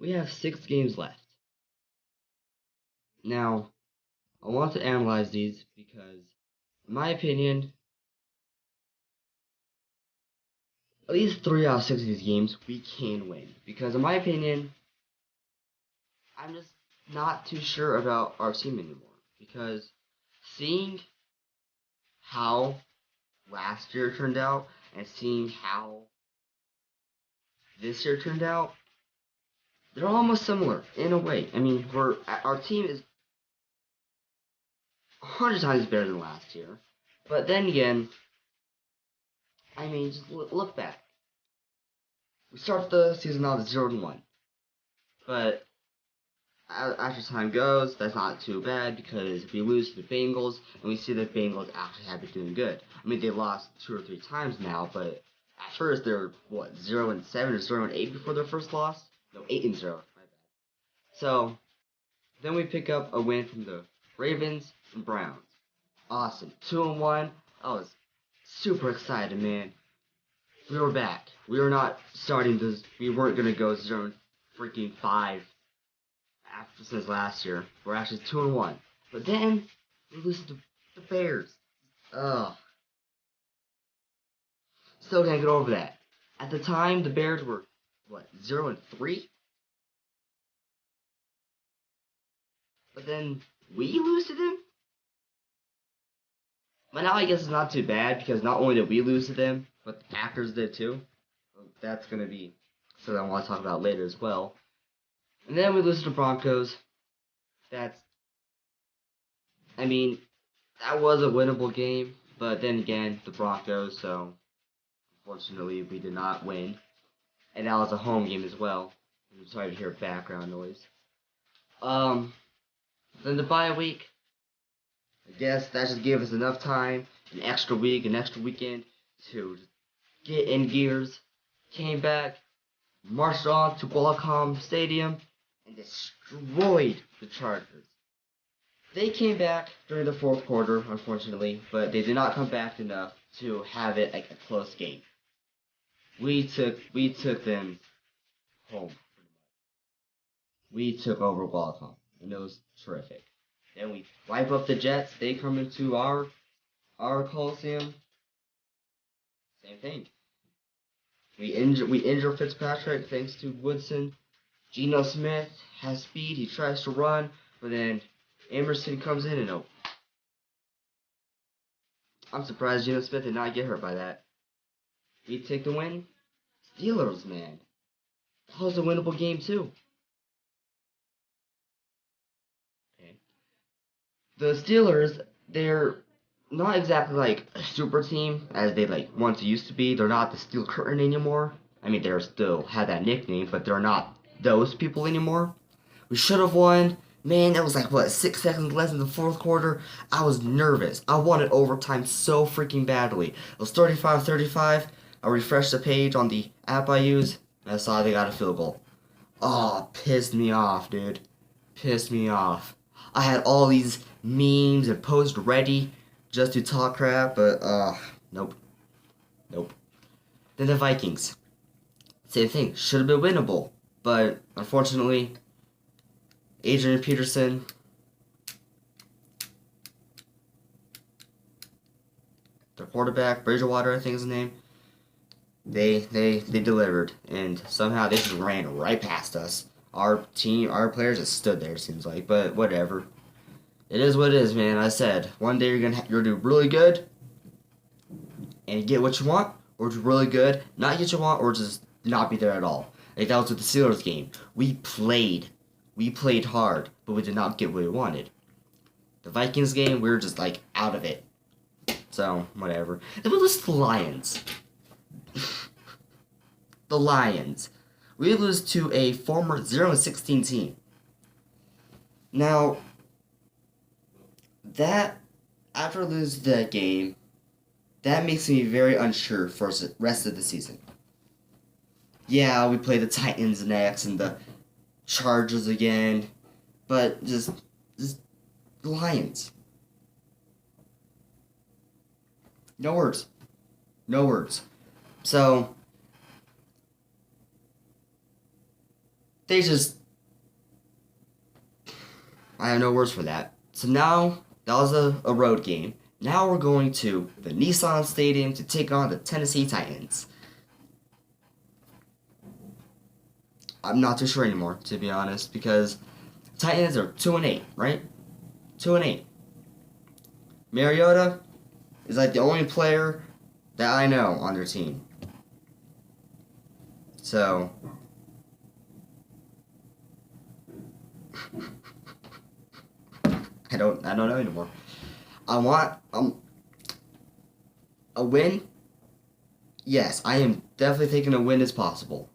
We have 6 games left. Now, I want to analyze these because, in my opinion, at least 3 out of 6 of these games we can win. Because, in my opinion, I'm just not too sure about our team anymore. Because seeing how last year turned out and seeing how this year turned out, they're almost similar in a way. I mean, our team is 100 times better than last year. But then again, I mean, just look back. We start the season off 0-1, but as time goes, that's not too bad because we lose to the Bengals, and we see the Bengals actually have been doing good. I mean, they lost 2 or 3 times now, but at first they were what 0-7 or 0-8 before their first loss. No, 8-0. My bad. So then we pick up a win from the Ravens and Browns. Awesome, 2-1. I was super excited, man. We were back. We were not starting this. We weren't gonna go 0-5 after since last year. We're actually 2-1. But then we lose to the Bears. Ugh. Still can't get over that. At the time, the Bears were what 0-3, but then we lose to them. But now I guess it's not too bad because not only did we lose to them, but the Packers did too. That's gonna be something I want to talk about later as well. And then we lose to the Broncos. That's, I mean, that was a winnable game, but then again, the Broncos, so unfortunately we did not win. And that was a home game as well. I'm sorry to hear background noise. Um, then the bye week, I guess that just gave us enough time, an extra week, an extra weekend to get in gears. Came back, marched on to Qualcomm Stadium, and destroyed the Chargers. They came back during the fourth quarter, unfortunately, but they did not come back enough to have it like a close game. We took them home. We took over Qualcomm, and it was terrific. Then we wipe up the Jets. They come into our Coliseum. Same thing. We injure Fitzpatrick thanks to Woodson. Geno Smith has speed. He tries to run, but then Emerson comes in and I'm surprised Geno Smith did not get hurt by that. We take the win. Steelers, man. That was a winnable game too. Okay. The Steelers, they're not exactly like a super team as they like once used to be. They're not the Steel Curtain anymore. I mean, they're still have that nickname, but they're not those people anymore. We should have won. Man, it was like what 6 seconds left in the fourth quarter. I was nervous. I wanted overtime so freaking badly. It was 35-35. I refreshed the page on the app I use, and I saw they got a field goal. Oh, pissed me off, dude. Pissed me off. I had all these memes and posts ready just to talk crap, but nope, nope. Then the Vikings, same thing. Should have been winnable, but unfortunately, Adrian Peterson, their quarterback, Bridgewater, I think is his name. They delivered, and somehow they just ran right past us. Our team, our players just stood there. It seems like, but whatever. It is what it is, man. I said one day you're gonna do really good and get what you want, or do really good, not get what you want, or just not be there at all. Like that was with the Steelers game. We played hard, but we did not get what we wanted. The Vikings game, we were just like out of it. So whatever. Then we lose to the Lions. The Lions. We lose to a former 0-16 team. Now, that after losing that game, that makes me very unsure for the rest of the season. Yeah, we play the Titans next and the Chargers again, but just Lions. No words. No words. So they just, I have no words for that. So now, that was a road game. Now we're going to the Nissan Stadium to take on the Tennessee Titans. I'm not too sure anymore, to be honest, because Titans are 2-8, right? 2-8. Mariota is like the only player that I know on their team. So I don't know anymore. I want a win. Yes, I am definitely thinking a win is possible.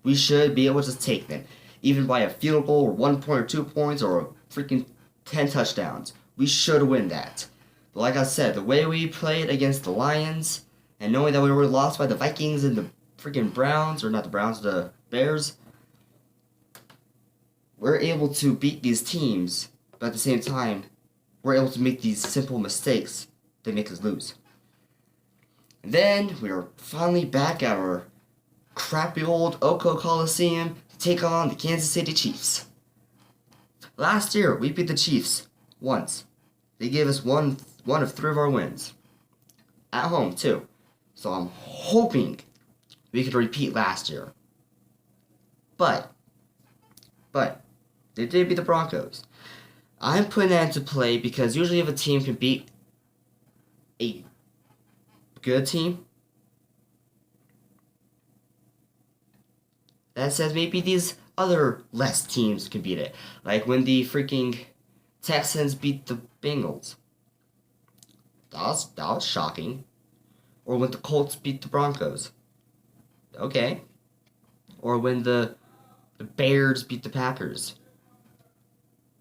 We should be able to take them, even by a field goal or 1 point or 2 points or a freaking 10 touchdowns. We should win that. But like I said, the way we played against the Lions, and knowing that we were lost by the Vikings and the freaking Browns, or not the Browns, the Bears, we're able to beat these teams, but at the same time, we're able to make these simple mistakes that make us lose. And then we are finally back at our crappy old Oko Coliseum to take on the Kansas City Chiefs. Last year, we beat the Chiefs once. They gave us one of 3 of our wins. At home, too. So I'm hoping we could repeat last year. But, they did beat the Broncos. I'm putting that into play because usually if a team can beat a good team, that says maybe these other less teams can beat it. Like when the freaking Texans beat the Bengals. That was shocking. Or when the Colts beat the Broncos. Okay. Or when the Bears beat the Packers.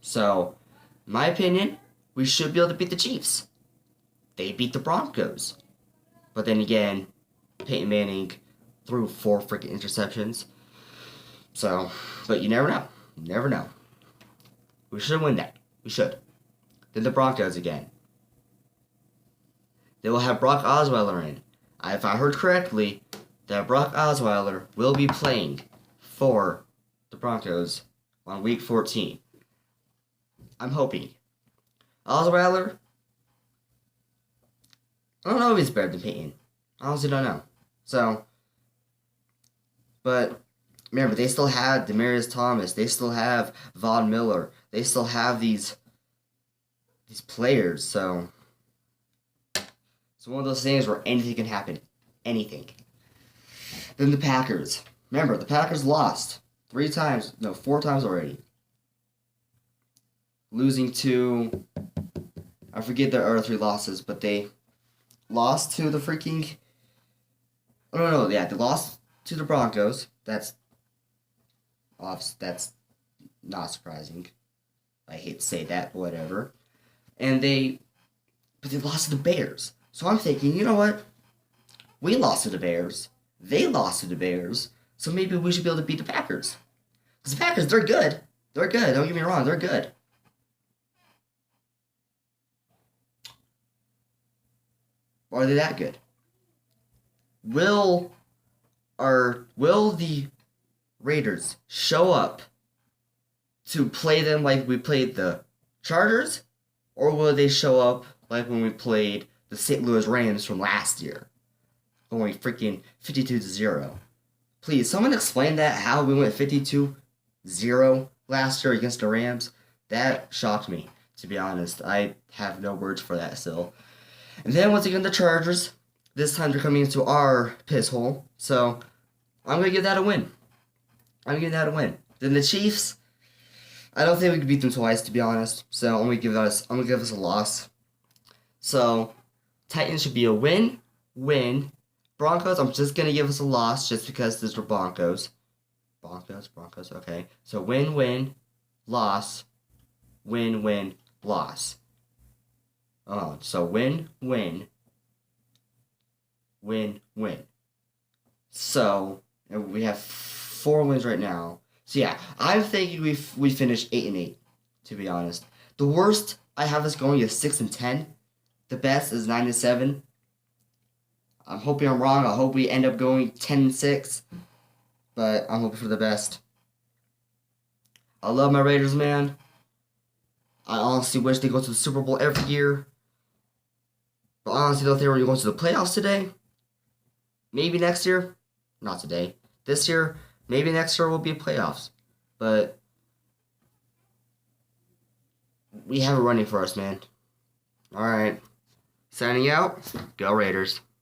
So, in my opinion, we should be able to beat the Chiefs. They beat the Broncos. But then again, Peyton Manning threw 4 freaking interceptions. So, but you never know. You never know. We should win that. We should. Then the Broncos again. They will have Brock Osweiler in. If I heard correctly, that Brock Osweiler will be playing for the Broncos on week 14. I'm hoping. Osweiler, I don't know if he's better than Peyton. I honestly don't know. So, but remember, they still have Demaryius Thomas. They still have Von Miller. They still have these players. So, it's one of those things where anything can happen. Anything. Then the Packers. Remember, the Packers lost 4 times already. Losing to, I forget their other 3 losses, but they lost to the freaking, they lost to the Broncos. That's not surprising. I hate to say that, but whatever. But they lost to the Bears. So I'm thinking, you know what? We lost to the Bears. They lost to the Bears. So maybe we should be able to beat the Packers. Because the Packers, they're good. They're good. Don't get me wrong. They're good. Or are they that good? Will the Raiders show up to play them like we played the Chargers? Or will they show up like when we played the St. Louis Rams from last year? Going freaking 52-0. Please, someone explain that, how we went 52-0 last year against the Rams. That shocked me, to be honest. I have no words for that still. And then once again, the Chargers. This time they're coming into our piss hole. So I'm going to give that a win. Then the Chiefs, I don't think we can beat them twice, to be honest. So I'm going to give us a loss. So Titans should be a win. Broncos, I'm just going to give us a loss just because these are Broncos. Broncos, okay. So win, loss, win, loss. So win. So we have 4 wins right now. So yeah, I'm thinking we finish 8-8. To be honest, the worst I have us going is 6-10. The best is 9-7. I'm hoping I'm wrong. I hope we end up going 10-6. But I'm hoping for the best. I love my Raiders, man. I honestly wish they go to the Super Bowl every year. But honestly, don't think we're going to the playoffs today. Maybe next year. Not today. This year, maybe next year will be playoffs. But we have it running for us, man. All right. Signing out. Go Raiders.